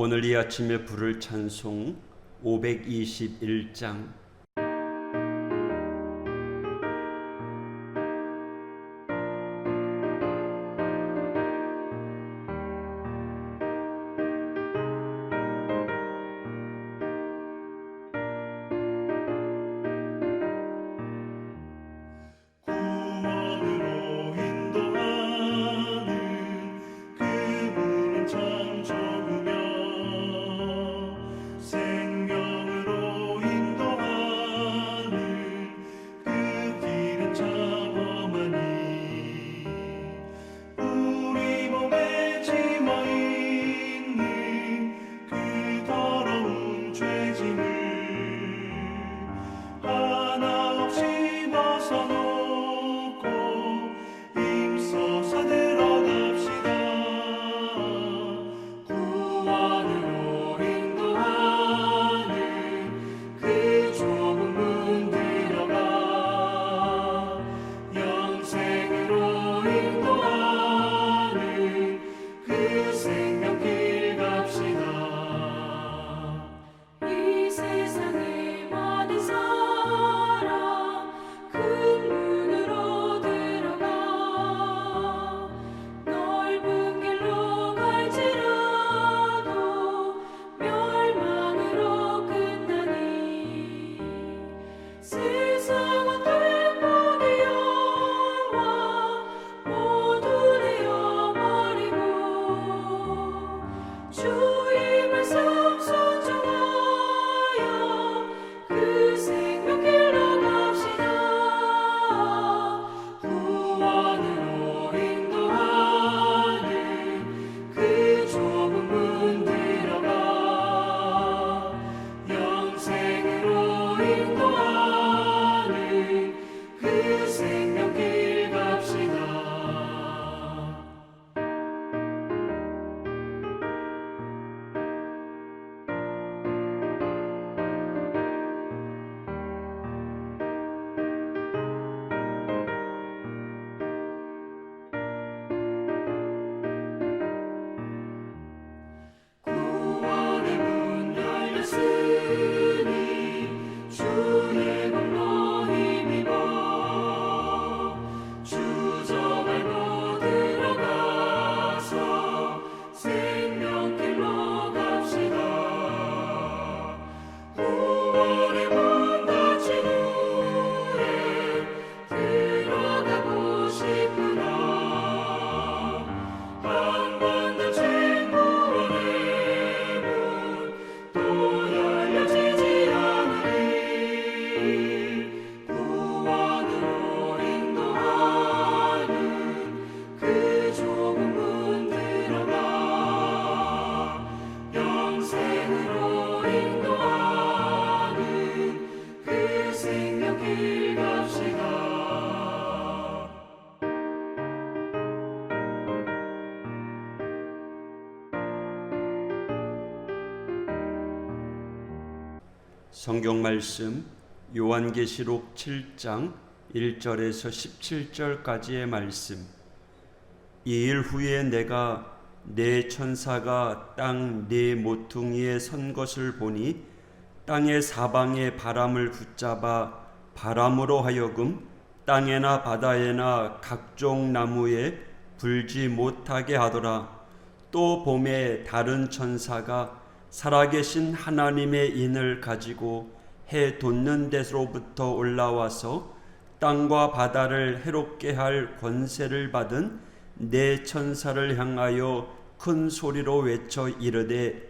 오늘 이 아침에 부를 찬송 521장. 성경 말씀 요한계시록 7장 1절에서 17절까지의 말씀. 이 일 후에 내가 네 천사가 땅 네 모퉁이에 선 것을 보니 땅의 사방에 바람을 붙잡아 바람으로 하여금 땅에나 바다에나 각종 나무에 불지 못하게 하더라. 또 봄에 다른 천사가 살아계신 하나님의 인을 가지고 해 돋는 데로부터 올라와서 땅과 바다를 해롭게 할 권세를 받은 네 천사를 향하여 큰 소리로 외쳐 이르되,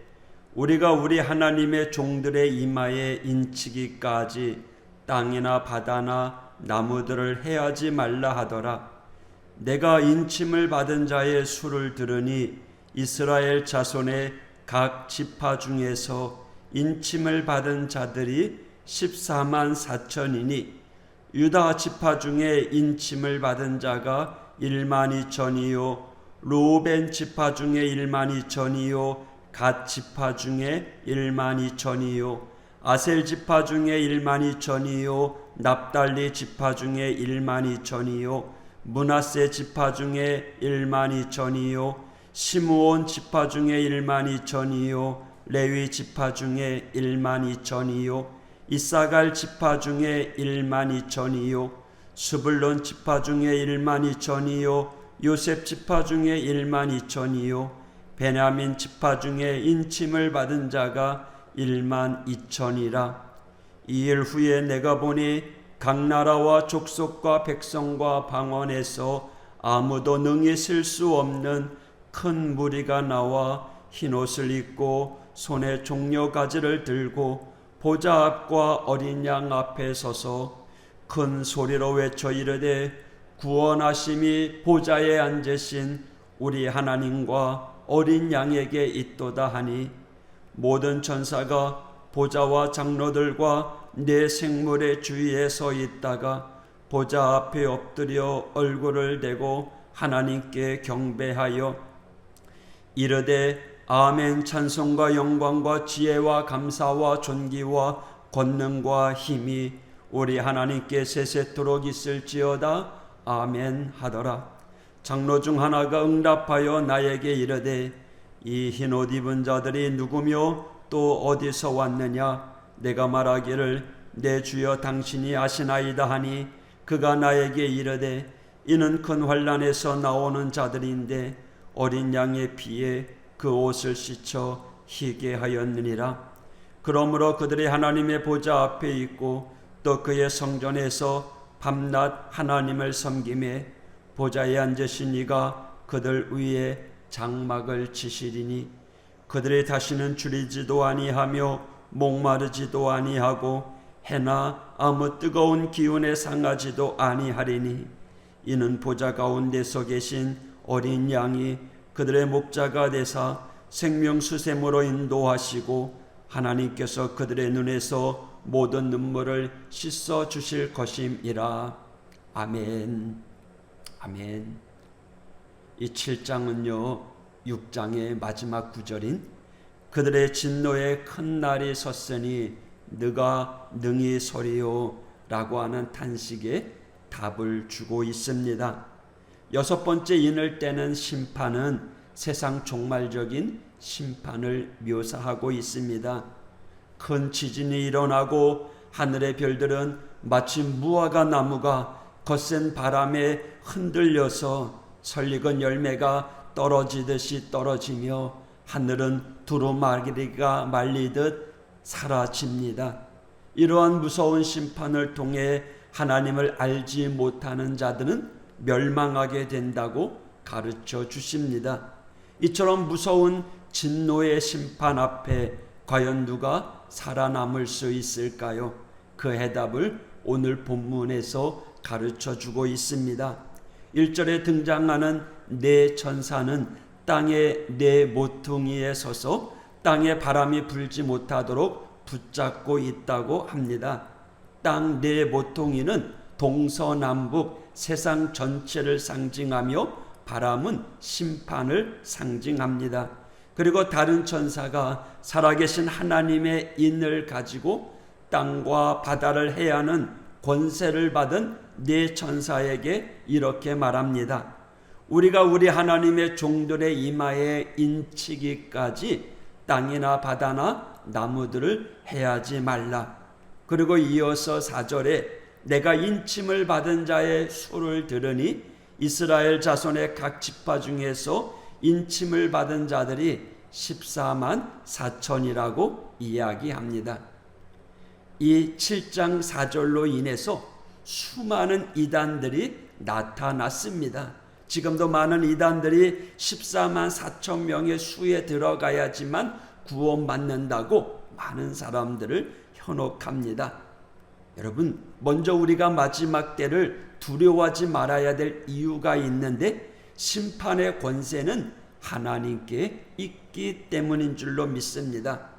우리가 우리 하나님의 종들의 이마에 인치기까지 땅이나 바다나 나무들을 해하지 말라 하더라. 내가 인침을 받은 자의 수를 들으니 이스라엘 자손의 각 지파 중에서 인침을 받은 자들이 14만 4천이니 유다 지파 중에 인침을 받은 자가 1만 2천이요 루벤 지파 중에 1만 2천이요 갓 지파 중에 1만 2천이요 아셀 지파 중에 1만 2천이요 납달리 지파 중에 1만 2천이요 므낫세 지파 중에 1만 2천이요 시므온 지파 중에 12,000이요 레위 지파 중에 12,000이요 이사갈 지파 중에 12,000이요 스불론 지파 중에 12,000이요 요셉 지파 중에 12,000이요 베냐민 지파 중에 인침을 받은 자가 12,000이라. 이 일 후에 내가 보니 각 나라와 족속과 백성과 방언에서 아무도 능히 쓸 수 없는 큰 무리가 나와 흰옷을 입고 손에 종려 가지를 들고 보좌 앞과 어린 양 앞에 서서 큰 소리로 외쳐 이르되 구원하심이 보좌에 앉으신 우리 하나님과 어린 양에게 있도다 하니 모든 천사가 보좌와 장로들과 네 생물의 주위에 서 있다가 보좌 앞에 엎드려 얼굴을 대고 하나님께 경배하여 이르되 아멘. 찬송과 영광과 지혜와 감사와 존귀와 권능과 힘이 우리 하나님께 세세토록 있을지어다. 아멘 하더라. 장로 중 하나가 응답하여 나에게 이르되 이 흰옷 입은 자들이 누구며 또 어디서 왔느냐? 내가 말하기를 내 주여 당신이 아시나이다 하니 그가 나에게 이르되 이는 큰 환난에서 나오는 자들인데 어린 양의 피에 그 옷을 씻어 희게 하였느니라. 그러므로 그들이 하나님의 보좌 앞에 있고 또 그의 성전에서 밤낮 하나님을 섬기매 보좌에 앉으신 이가 그들 위에 장막을 치시리니 그들이 다시는 줄이지도 아니하며 목마르지도 아니하고 해나 아무 뜨거운 기운에 상하지도 아니하리니 이는 보좌 가운데서 계신 어린 양이 그들의 목자가 되사 생명수샘으로 인도하시고 하나님께서 그들의 눈에서 모든 눈물을 씻어 주실 것임이라. 아멘. 아멘. 이 7장은요 6장의 마지막 구절인 그들의 진노의 큰 날이 섰으니 너가 능히 서리요 라고 하는 탄식에 답을 주고 있습니다. 여섯 번째 인을 떼는 심판은 세상 종말적인 심판을 묘사하고 있습니다. 큰 지진이 일어나고 하늘의 별들은 마치 무화과 나무가 거센 바람에 흔들려서 설익은 열매가 떨어지듯이 떨어지며 하늘은 두루마리가 말리듯 사라집니다. 이러한 무서운 심판을 통해 하나님을 알지 못하는 자들은 멸망하게 된다고 가르쳐 주십니다. 이처럼 무서운 진노의 심판 앞에 과연 누가 살아남을 수 있을까요? 그 해답을 오늘 본문에서 가르쳐 주고 있습니다. 1절에 등장하는 네 천사는 땅의 네 모퉁이에 서서 땅에 바람이 불지 못하도록 붙잡고 있다고 합니다. 땅 네 모퉁이는 동서남북 세상 전체를 상징하며 바람은 심판을 상징합니다. 그리고 다른 천사가 살아계신 하나님의 인을 가지고 땅과 바다를 해하는 권세를 받은 네 천사에게 이렇게 말합니다. 우리가 우리 하나님의 종들의 이마에 인치기까지 땅이나 바다나 나무들을 해하지 말라. 그리고 이어서 4절에 내가 인침을 받은 자의 수를 들으니 이스라엘 자손의 각 지파 중에서 인침을 받은 자들이 14만 4천이라고 이야기합니다. 이 7장 4절로 인해서 수많은 이단들이 나타났습니다. 지금도 많은 이단들이 14만 4천 명의 수에 들어가야지만 구원받는다고 많은 사람들을 현혹합니다. 여러분, 먼저 우리가 마지막 때를 두려워하지 말아야 될 이유가 있는데 심판의 권세는 하나님께 있기 때문인 줄로 믿습니다.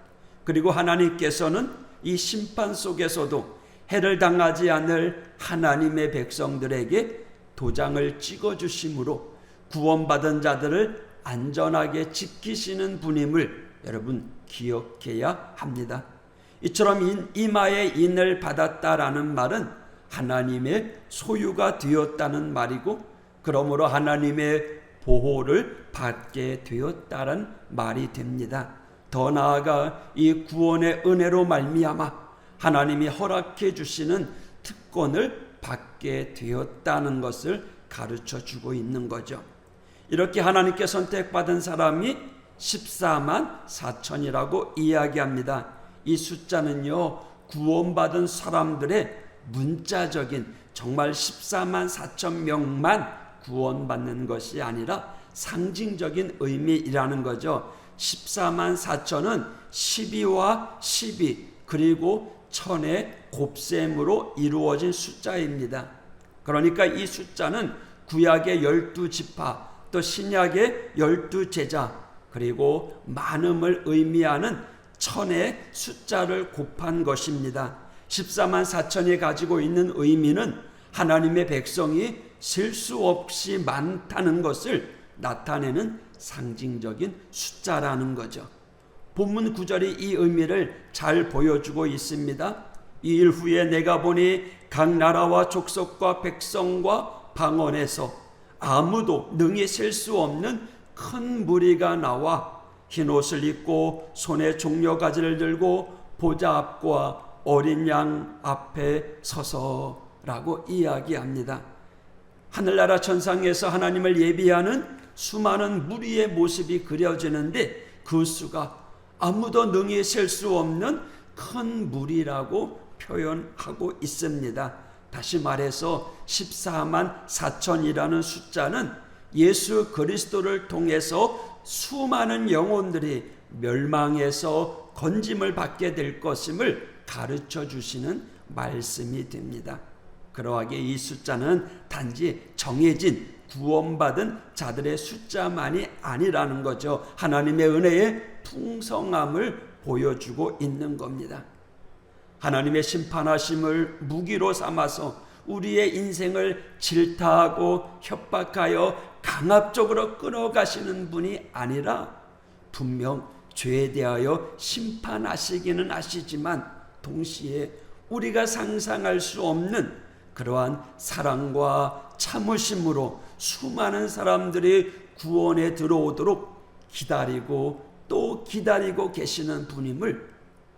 그리고 하나님께서는 이 심판 속에서도 해를 당하지 않을 하나님의 백성들에게 도장을 찍어주심으로 구원받은 자들을 안전하게 지키시는 분임을 여러분 기억해야 합니다. 이처럼 이마에 인을 받았다라는 말은 하나님의 소유가 되었다는 말이고, 그러므로 하나님의 보호를 받게 되었다는 말이 됩니다. 더 나아가 이 구원의 은혜로 말미암아 하나님이 허락해 주시는 특권을 받게 되었다는 것을 가르쳐 주고 있는 거죠. 이렇게 하나님께 선택받은 사람이 14만 4천이라고 이야기합니다. 이 숫자는요, 구원받은 사람들의 문자적인 정말 14만 4천 명만 구원받는 것이 아니라 상징적인 의미이라는 거죠. 14만 4천은 12와 12 그리고 1000의 곱셈으로 이루어진 숫자입니다. 그러니까 이 숫자는 구약의 12지파 또 신약의 12제자 그리고 많음을 의미하는 1000의 숫자를 곱한 것입니다. 14만 4천이 가지고 있는 의미는 하나님의 백성이 셀 수 없이 많다는 것을 나타내는 상징적인 숫자라는 거죠. 본문 9절이 이 의미를 잘 보여주고 있습니다. 이 일 후에 내가 보니 각 나라와 족속과 백성과 방언에서 아무도 능히 셀 수 없는 큰 무리가 나와 흰옷을 입고 손에 종려가지를 들고 보좌 앞과 어린 양 앞에 서서라고 이야기합니다. 하늘나라 천상에서 하나님을 예비하는 수많은 무리의 모습이 그려지는데 그 수가 아무도 능히 셀 수 없는 큰 무리라고 표현하고 있습니다. 다시 말해서 14만 4천이라는 숫자는 예수 그리스도를 통해서 수많은 영혼들이 멸망에서 건짐을 받게 될 것임을 가르쳐 주시는 말씀이 됩니다. 그러하게 이 숫자는 단지 정해진 구원받은 자들의 숫자만이 아니라는 거죠. 하나님의 은혜의 풍성함을 보여주고 있는 겁니다. 하나님의 심판하심을 무기로 삼아서 우리의 인생을 질타하고 협박하여 강압적으로 끌어가시는 분이 아니라 분명 죄에 대하여 심판하시기는 하시지만 동시에 우리가 상상할 수 없는 그러한 사랑과 참으심으로 수많은 사람들이 구원에 들어오도록 기다리고 또 기다리고 계시는 분임을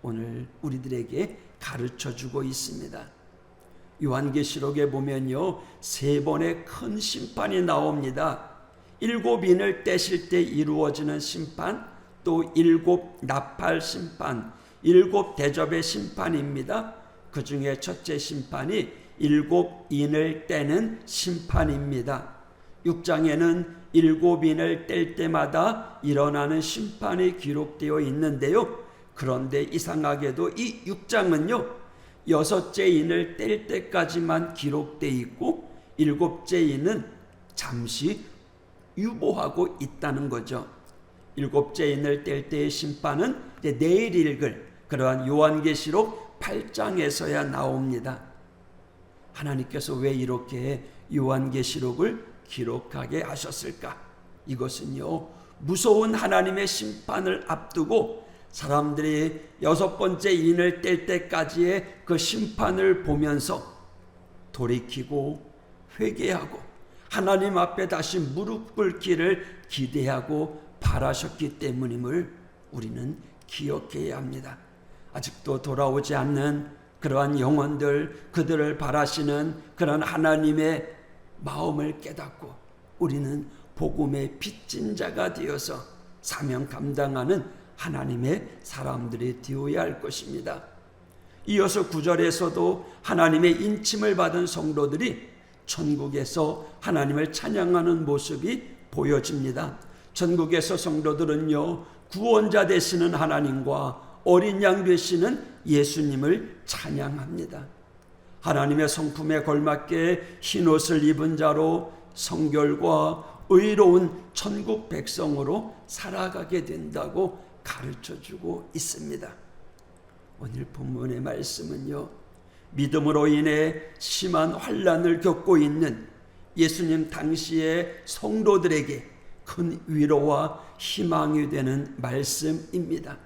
오늘 우리들에게 가르쳐주고 있습니다. 요한계시록에 보면요, 3번의 큰 심판이 나옵니다. 7인을 떼실 때 이루어지는 심판, 또 7 나팔 심판, 7 대접의 심판입니다. 그 중에 첫째 심판이 7인을 떼는 심판입니다. 6장에는 7인을 뗄 때마다 일어나는 심판이 기록되어 있는데요. 그런데 이상하게도 이 6장은요, 6째 인을 뗄 때까지만 기록되어 있고 7째 인은 잠시 유보하고 있다는 거죠. 7째 인을 뗄 때의 심판은 내일 읽을 그러한 요한계시록 8장에서야 나옵니다. 하나님께서 왜 이렇게 요한계시록을 기록하게 하셨을까? 이것은요, 무서운 하나님의 심판을 앞두고 사람들이 6번째 인을 뗄 때까지의 그 심판을 보면서 돌이키고 회개하고 하나님 앞에 다시 무릎 꿇기를 기대하고 바라셨기 때문임을 우리는 기억해야 합니다. 아직도 돌아오지 않는 그러한 영혼들, 그들을 바라시는 그런 하나님의 마음을 깨닫고 우리는 복음의 빚진 자가 되어서 사명 감당하는 하나님의 사람들이 되어야 할 것입니다. 이어서 9절에서도 하나님의 인침을 받은 성도들이 천국에서 하나님을 찬양하는 모습이 보여집니다. 천국에서 성도들은요, 구원자 되시는 하나님과 어린 양 되시는 예수님을 찬양합니다. 하나님의 성품에 걸맞게 흰옷을 입은 자로 성결과 의로운 천국 백성으로 살아가게 된다고 가르쳐주고 있습니다. 오늘 본문의 말씀은요, 믿음으로 인해 심한 환난을 겪고 있는 예수님 당시의 성도들에게 큰 위로와 희망이 되는 말씀입니다.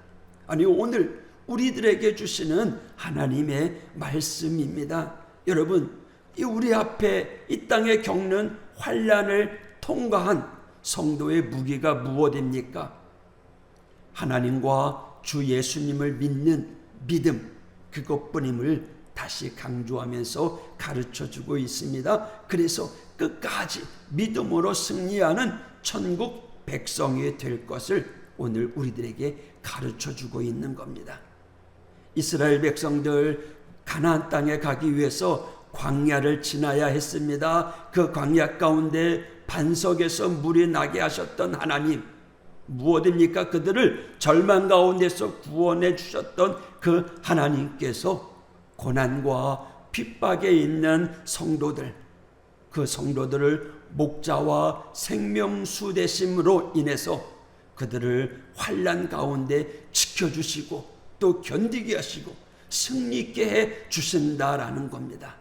아니, 오늘 우리들에게 주시는 하나님의 말씀입니다. 여러분, 우리 앞에 이 땅에 겪는 환난을 통과한 성도의 무기가 무엇입니까? 하나님과 주 예수님을 믿는 믿음, 그것뿐임을 다시 강조하면서 가르쳐주고 있습니다. 그래서 끝까지 믿음으로 승리하는 천국 백성이 될 것을 오늘 우리들에게 가르쳐주고 있는 겁니다. 이스라엘 백성들 가나안 땅에 가기 위해서 광야를 지나야 했습니다. 그 광야 가운데 반석에서 물이 나게 하셨던 하나님, 무엇입니까? 그들을 절망 가운데서 구원해 주셨던 그 하나님께서 고난과 핍박에 있는 성도들, 그 성도들을 목자와 생명수 되심으로 인해서 그들을 환난 가운데 지켜주시고 또 견디게 하시고 승리 있게 해 주신다라는 겁니다.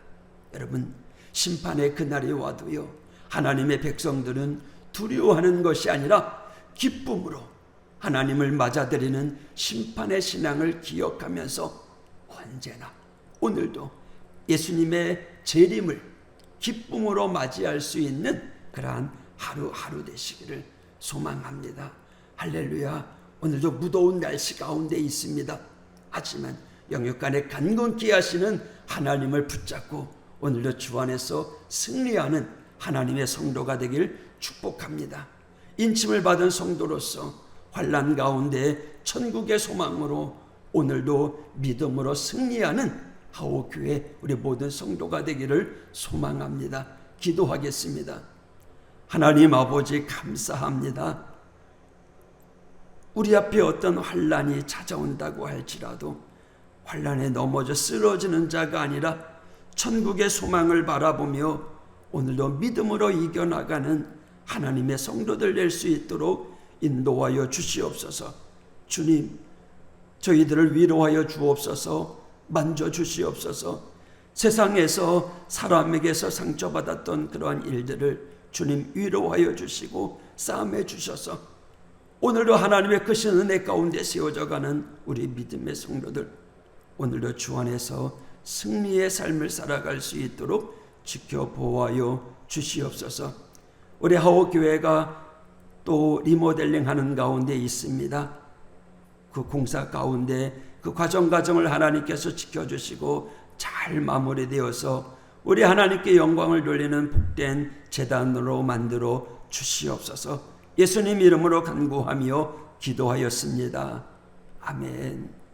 여러분, 심판의 그날이 와도요, 하나님의 백성들은 두려워하는 것이 아니라 기쁨으로 하나님을 맞아들이는 심판의 신앙을 기억하면서 언제나 오늘도 예수님의 재림을 기쁨으로 맞이할 수 있는 그러한 하루하루 되시기를 소망합니다. 할렐루야. 오늘도 무더운 날씨 가운데 있습니다. 하지만 영육간에 간건케 하시는 하나님을 붙잡고 오늘도 주 안에서 승리하는 하나님의 성도가 되길 축복합니다. 인침을 받은 성도로서 환난 가운데 천국의 소망으로 오늘도 믿음으로 승리하는 하오교회 우리 모든 성도가 되기를 소망합니다. 기도하겠습니다. 하나님 아버지, 감사합니다. 우리 앞에 어떤 환난이 찾아온다고 할지라도 환난에 넘어져 쓰러지는 자가 아니라 천국의 소망을 바라보며 오늘도 믿음으로 이겨나가는 하나님의 성도들 될 수 있도록 인도하여 주시옵소서. 주님, 저희들을 위로하여 주옵소서. 만져주시옵소서. 세상에서 사람에게서 상처받았던 그러한 일들을 주님 위로하여 주시고 싸매 주셔서 오늘도 하나님의 크신 은혜 가운데 세워져가는 우리 믿음의 성도들, 오늘도 주 안에서 승리의 삶을 살아갈 수 있도록 지켜보아여 주시옵소서. 우리 하오교회가 또 리모델링하는 가운데 있습니다. 그 공사 가운데 그 과정을 하나님께서 지켜주시고 잘 마무리되어서 우리 하나님께 영광을 돌리는 복된 제단으로 만들어 주시옵소서. 예수님 이름으로 간구하며 기도하였습니다. 아멘.